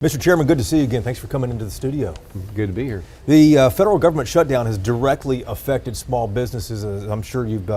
Mr. Chairman, good to see you again. Thanks for coming into the studio. Good to be here. The federal government shutdown has directly affected small businesses, as I'm sure you've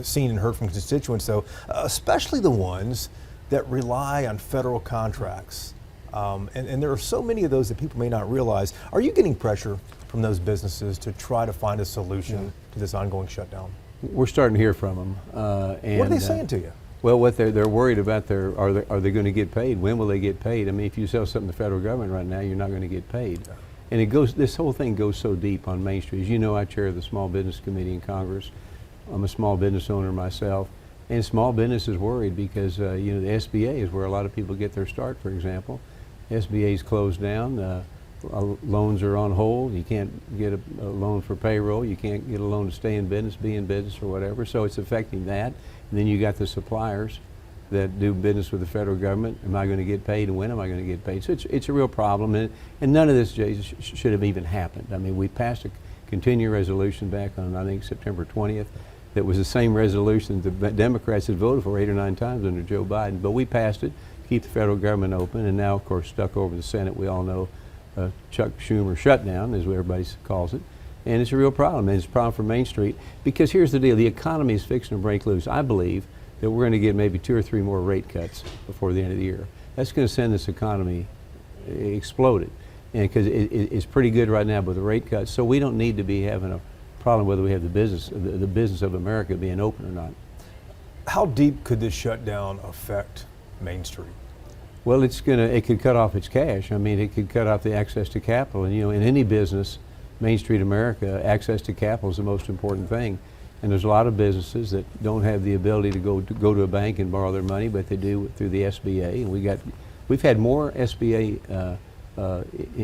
seen and heard from constituents, though, especially the ones that rely on federal contracts. And there are so many of those that people may not realize. Are you getting pressure from those businesses to try to find a solution to this ongoing shutdown? We're starting to hear from them. What are they saying to you? Well, what they're worried about, are they going to get paid? When will they get paid? I mean, if you sell something to the federal government right now, you're not going to get paid. And this whole thing goes so deep on Main Street. As you know, I chair the Small Business Committee in Congress. I'm a small business owner myself. And small business is worried because, the SBA is where a lot of people get their start, for example. SBA's closed down. Loans are on hold. You can't get a loan for payroll. You can't get a loan to stay in business, be in business, or whatever. So it's affecting that. And then you got the suppliers that do business with the federal government. Am I going to get paid, and when am I going to get paid? So it's a real problem, and none of this, Jay, should have even happened. I mean, we passed a continuing resolution back on, I think, September 20th. That was the same resolution the Democrats had voted for 8 or 9 times under Joe Biden. But we passed it, keep the federal government open, and now, of course, stuck over the Senate. We all know Chuck Schumer shutdown, is what everybody calls it. And it's a real problem, and it's a problem for Main Street, because here's the deal: the economy is fixing to break loose. I believe that we're going to get maybe 2 or 3 more rate cuts before the end of the year. That's going to send this economy exploded, and because it's pretty good right now with the rate cuts. So we don't need to be having a problem whether we have the business of America being open or not. How deep could this shutdown affect Main Street? Well, it could cut off its cash. I mean, it could cut off the access to capital, and in any business, Main Street America, access to capital is the most important thing. And there's a lot of businesses that don't have the ability to go to a bank and borrow their money, but they do through the SBA. And we've had more SBA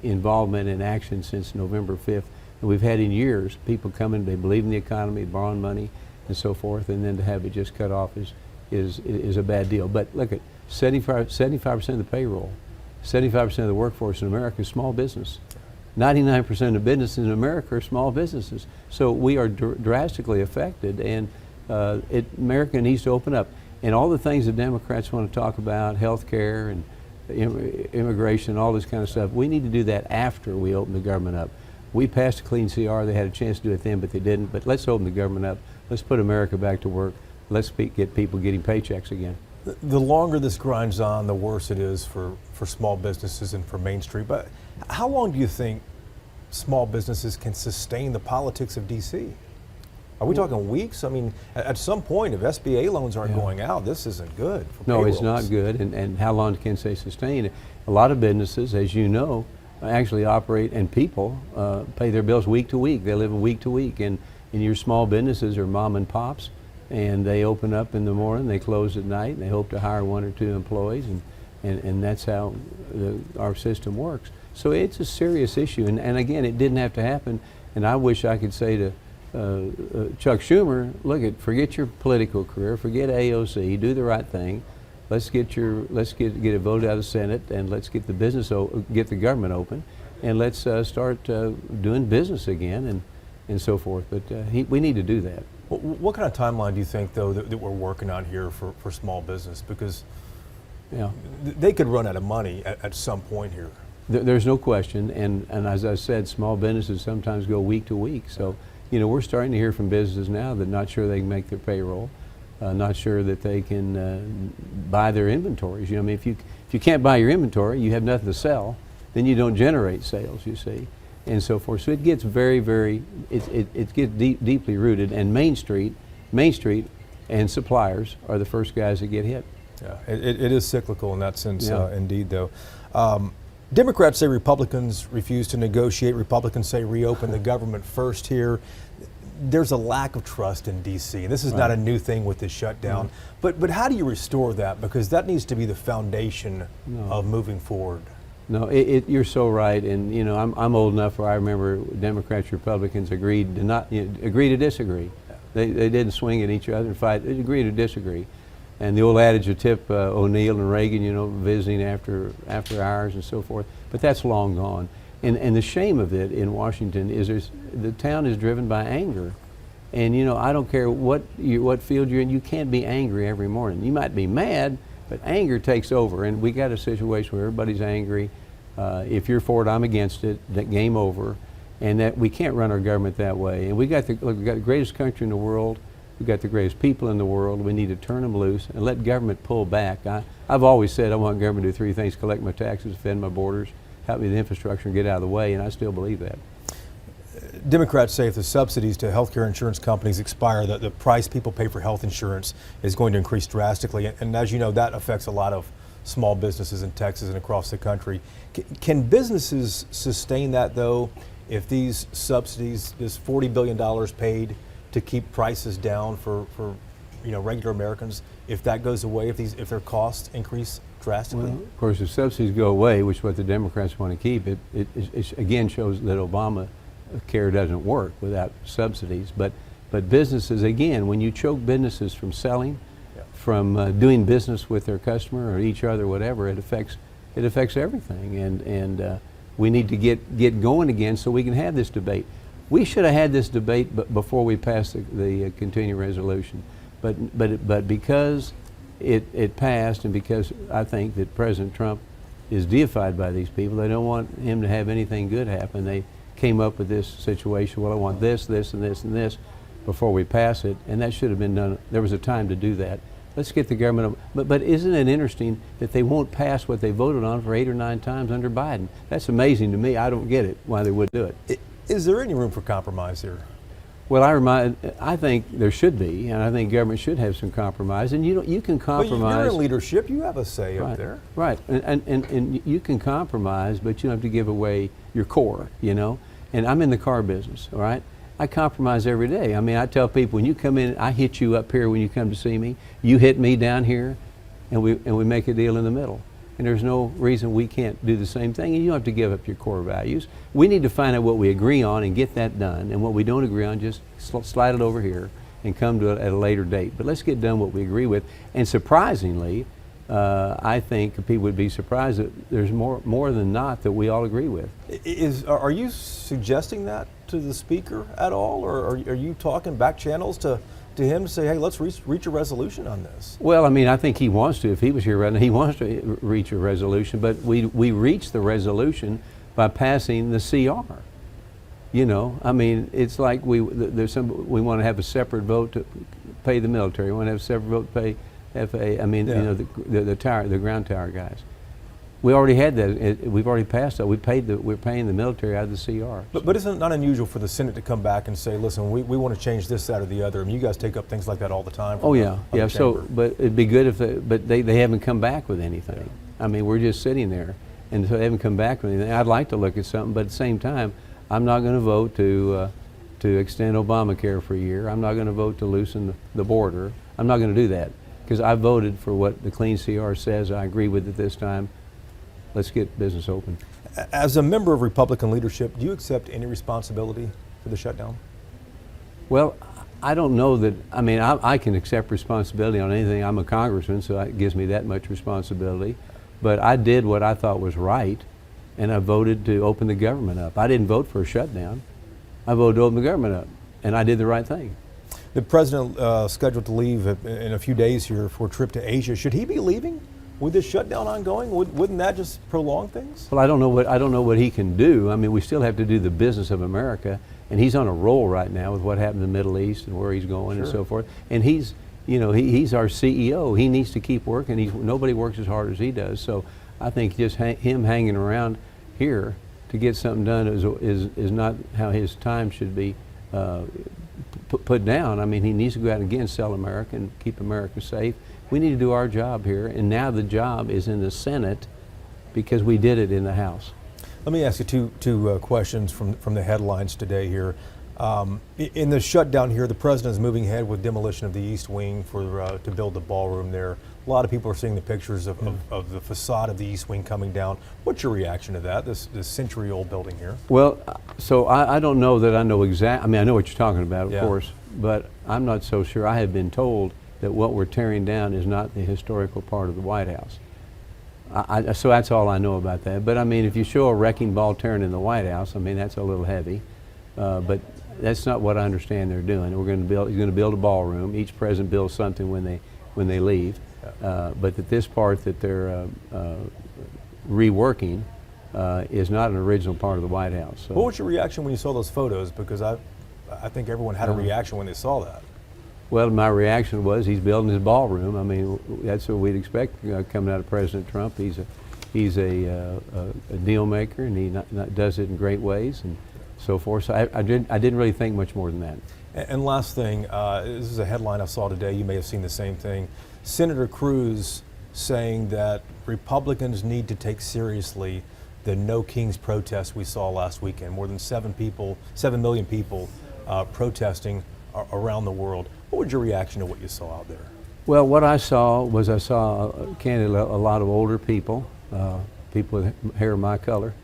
involvement in action since November 5th than we've had in years. People coming, they believe in the economy, borrowing money, and so forth, and then to have it just cut off is a bad deal. But look at 75% of the payroll, 75% of the workforce in America is small business. 99% of businesses in America are small businesses. So we are drastically affected, and America needs to open up. And all the things the Democrats want to talk about, health care and immigration, all this kind of stuff, we need to do that after we open the government up. We passed a clean CR. They had a chance to do it then, but they didn't. But let's open the government up. Let's put America back to work. Let's get people getting paychecks again. The longer this grinds on, the worse it is for small businesses and for Main Street. But how long do you think small businesses can sustain the politics of D.C.? Are we talking weeks? I mean, at some point, if SBA loans aren't going out, this isn't good for No, payrolls. it's not good. And how long can they sustain it? A lot of businesses, as you know, actually operate, and people pay their bills week to week. They live week to week. And your small businesses are mom and pops, and they open up in the morning, they close at night, and they hope to hire 1 or 2 employees, and that's how our system works. So it's a serious issue, and again, it didn't have to happen. And I wish I could say to Chuck Schumer, forget your political career, forget AOC, do the right thing. Let's get a vote out of the Senate, and let's get the government open, and let's start doing business again, and so forth. But we need to do that. What kind of timeline do you think, though, that we're working on here for small business? Because they could run out of money at some point here. There's no question, and as I said, small businesses sometimes go week to week. So, we're starting to hear from businesses now that not sure they can make their payroll, not sure that they can buy their inventories. I mean, if you can't buy your inventory, you have nothing to sell, then you don't generate sales, you see, and so forth. So it gets it gets deeply rooted, and Main Street and suppliers are the first guys that get hit. Yeah, it is cyclical in that sense, indeed, though. Democrats say Republicans refuse to negotiate. Republicans say reopen the government first here. There's a lack of trust in D.C. This is not a new thing with this shutdown. But how do you restore that? Because that needs to be the foundation of moving forward. No, you're so right. And I'm old enough where I remember Democrats, Republicans agreed to disagree. They didn't swing at each other and fight. They agreed to disagree. And the old adage of Tip O'Neill and Reagan, visiting after hours and so forth. But that's long gone. And the shame of it in Washington is the town is driven by anger. And I don't care what field you're in, you can't be angry every morning. You might be mad, but anger takes over. And we got a situation where everybody's angry. If you're for it, I'm against it. That game over, and that we can't run our government that way. And we got the greatest country in the world. We've got the greatest people in the world. We need to turn them loose and let government pull back. I've always said I want government to do three things: collect my taxes, defend my borders, help me with the infrastructure, and get out of the way. And I still believe that. Democrats say if the subsidies to healthcare insurance companies expire, that the price people pay for health insurance is going to increase drastically. And as you know, that affects a lot of small businesses in Texas and across the country. Can businesses sustain that, though, if these subsidies, this $40 billion paid to keep prices down for regular Americans, if that goes away, if their costs increase drastically? Well, of course, if subsidies go away, which is what the Democrats want to keep, it again shows that Obamacare doesn't work without subsidies. But businesses, again, when you choke businesses from selling, from doing business with their customer or each other, whatever, it affects everything. And we need to get going again so we can have this debate. We should have had this debate before we passed the continuing resolution. But because it passed, and because I think that President Trump is deified by these people, they don't want him to have anything good happen. They came up with this situation. Well, I want this, this, and this, and this before we pass it, and that should have been done. There was a time to do that. Let's get the government. But isn't it interesting that they won't pass what they voted on for 8 or 9 times under Biden? That's amazing to me. I don't get it why they would do it. Is there any room for compromise here? Well, I think there should be, and I think government should have some compromise. And you can compromise. But you're in leadership. You have a say up there. Right, and you can compromise, but you don't have to give away your core. And I'm in the car business. All right. I compromise every day. I mean, I tell people, when you come in, I hit you up here when you come to see me. You hit me down here, and we make a deal in the middle. And there's no reason we can't do the same thing. And you don't have to give up your core values. We need to find out what we agree on and get that done. And what we don't agree on, just slide it over here and come to it at a later date. But let's get done what we agree with. And surprisingly, I think people would be surprised that there's more than not that we all agree with. Are you suggesting that to the speaker at all, or are you talking back channels to him to say, hey, let's reach a resolution on this? Well, I mean, I think he wants to. If he was here right now, he wants to reach a resolution. But we reached the resolution by passing the CR. I mean, it's like we want to have a separate vote to pay the military. We want to have a separate vote to pay FAA. I mean, the ground tower guys. We already had that. We've already passed that. We're paying the military out of the CR. But isn't it not unusual for the Senate to come back and say, listen, we want to change this, that, or the other? I mean, you guys take up things like that all the time. Oh yeah. So, but it'd be good if they haven't come back with anything. Yeah. I mean, we're just sitting there, and so they haven't come back with anything. I'd like to look at something, but at the same time, I'm not going to vote to extend Obamacare for a year. I'm not going to vote to loosen the border. I'm not going to do that because I voted for what the Clean CR says. I agree with it this time. Let's get business open. As a member of Republican leadership, do you accept any responsibility for the shutdown? Well, I don't know that. I mean, I can accept responsibility on anything. I'm a congressman, so it gives me that much responsibility. But I did what I thought was right, and I voted to open the government up. I didn't vote for a shutdown. I voted to open the government up, and I did the right thing. The president scheduled to leave in a few days here for a trip to Asia. Should he be leaving with this shutdown ongoing? Wouldn't that just prolong things? Well, I don't know what he can do. I mean, we still have to do the business of America, and he's on a roll right now with what happened in the Middle East and where he's going and so forth. And he's our CEO. He needs to keep working. Nobody works as hard as he does. So I think just him hanging around here to get something done is not how his time should be put down. I mean, he needs to go out and again sell America and keep America safe. We need to do our job here, and now the job is in the Senate because we did it in the House. Let me ask you two questions from the headlines today here. In the shutdown here, the president is moving ahead with demolition of the East Wing to build the ballroom there. A lot of people are seeing the pictures of the facade of the East Wing coming down. What's your reaction to that, this century-old building here? Well, so I don't know that I know exactly. I mean, I know what you're talking about, of course, but I'm not so sure. I have been told that what we're tearing down is not the historical part of the White House. So that's all I know about that. But I mean, if you show a wrecking ball tearing in the White House, I mean, that's a little heavy. But that's not what I understand they're doing. He's going to build a ballroom. Each president builds something when they leave. But that this part that they're reworking is not an original part of the White House. So. What was your reaction when you saw those photos? Because I think everyone had a reaction when they saw that. Well, my reaction was he's building his ballroom. I mean, that's what we'd expect coming out of President Trump. He's a deal maker, and he does it in great ways and so forth. So I didn't really think much more than that. And last thing, this is a headline I saw today. You may have seen the same thing. Senator Cruz saying that Republicans need to take seriously the No Kings protest we saw last weekend. More than 7 million people protesting around the world. What was your reaction to what you saw out there? Well, what I saw was candidly a lot of older people, people with hair my color,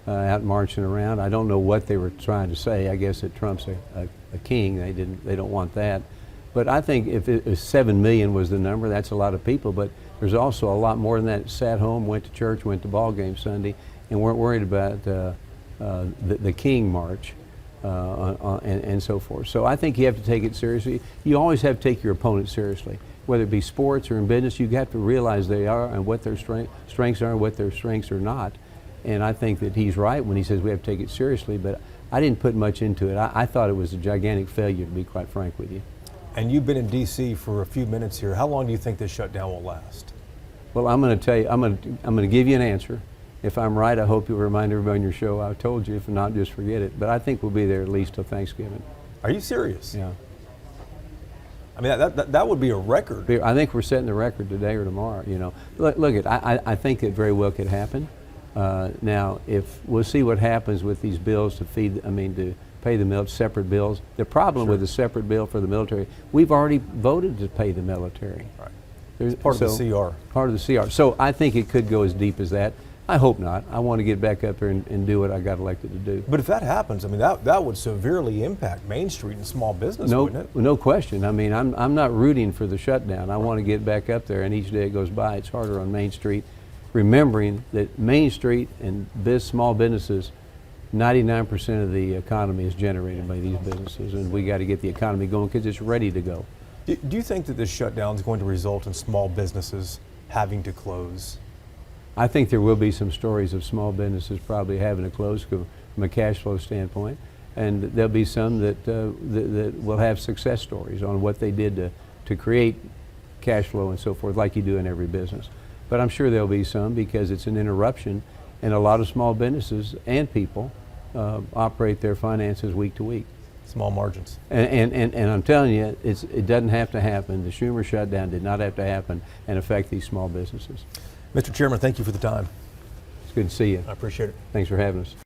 out marching around. I don't know what they were trying to say. I guess that Trump's a king. They don't want that. But I think if 7 million was the number, that's a lot of people. But there's also a lot more than that. Sat home, went to church, went to ball game Sunday, and weren't worried about the King March. And so forth. So I think you have to take it seriously. You always have to take your opponent seriously. Whether it be sports or in business, you have to realize they are and what their strengths are and what their strengths are not. And I think that he's right when he says we have to take it seriously, but I didn't put much into it. I thought it was a gigantic failure, to be quite frank with you. And you've been in D.C. for a few minutes here. How long do you think this shutdown will last? Well, I'm going to tell you, I'm going to give you an answer. If I'm right, I hope you'll remind everybody on your show I told you. If not, just forget it. But I think we'll be there at least till Thanksgiving. Are you serious? Yeah. I mean, that would be a record. I think we're setting the record today or tomorrow. You know, look, I think it very well could happen. Now, if we'll see what happens with these bills to pay the separate bills. The problem with the separate bill for the military, we've already voted to pay the military. Right. It's part of the CR. Part of the CR. So I think it could go as deep as that. I hope not. I want to get back up there and do what I got elected to do. But if that happens, I mean, that would severely impact Main Street and small business, wouldn't it? No question. I mean, I'm not rooting for the shutdown. I want to get back up there, and each day it goes by, it's harder on Main Street. Remembering that Main Street and small businesses, 99% of the economy is generated by these businesses, and we got to get the economy going because it's ready to go. Do you think that this shutdown is going to result in small businesses having to close? I think there will be some stories of small businesses probably having to close from a cash flow standpoint, and there'll be some that will have success stories on what they did to create cash flow and so forth, like you do in every business. But I'm sure there'll be some because it's an interruption, and a lot of small businesses and people operate their finances week to week. Small margins. And I'm telling you, it doesn't have to happen. The Schumer shutdown did not have to happen and affect these small businesses. Mr. Chairman, thank you for the time. It's good to see you. I appreciate it. Thanks for having us.